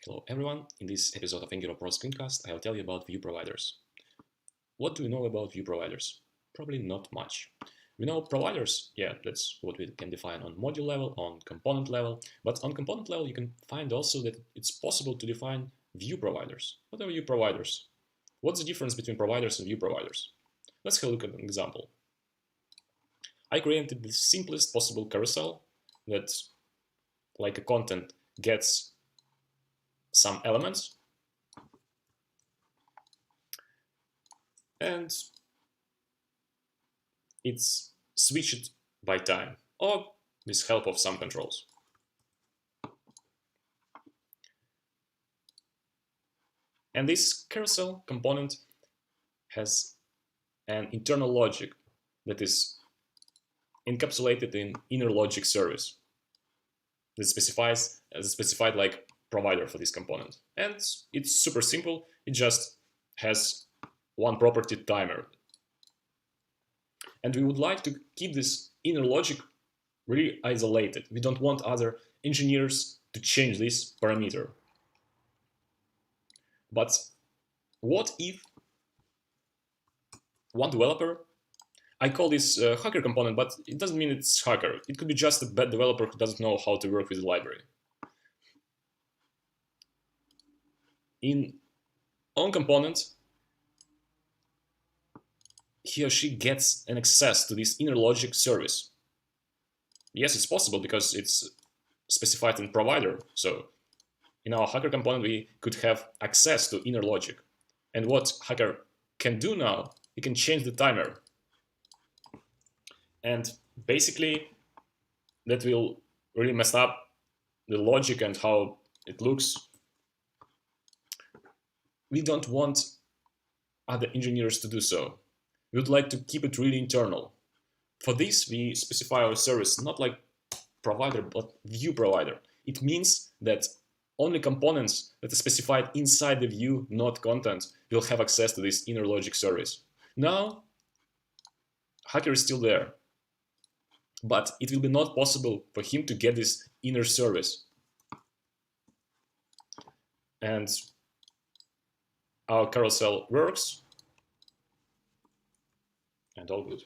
Hello everyone, in this episode of Angular Pro Screencast I'll tell you about viewProviders. What do we know about viewProviders? Probably not much. We know providers, yeah, that's what we can define on module level, on component level, but on component level you can find also that it's possible to define viewProviders. What are viewProviders? What's the difference between providers and viewProviders? Let's have a look at an example. I created the simplest possible carousel that, like a content, gets some elements and it's switched by time or with help of some controls. And this carousel component has an internal logic that is encapsulated in inner logic service that specifies as a specified like provider for this component. And it's super simple. It just has one property, timer. And we would like to keep this inner logic really isolated. We don't want other engineers to change this parameter. But what if one developer, I call this hacker component, but it doesn't mean it's hacker. It could be just a bad developer who doesn't know how to work with the library. In on component, he or she gets an access to this inner logic service. Yes, it's possible because it's specified in provider. So in our hacker component, we could have access to inner logic. And what hacker can do now, he can change the timer. And basically, that will really mess up the logic and how it looks. We don't want other engineers to do so. We would like to keep it really internal. For this, we specify our service not like provider, but view provider. It means that only components that are specified inside the view, not content, will have access to this inner logic service. Now, hacker is still there, but it will be not possible for him to get this inner service. And our carousel works, and all good.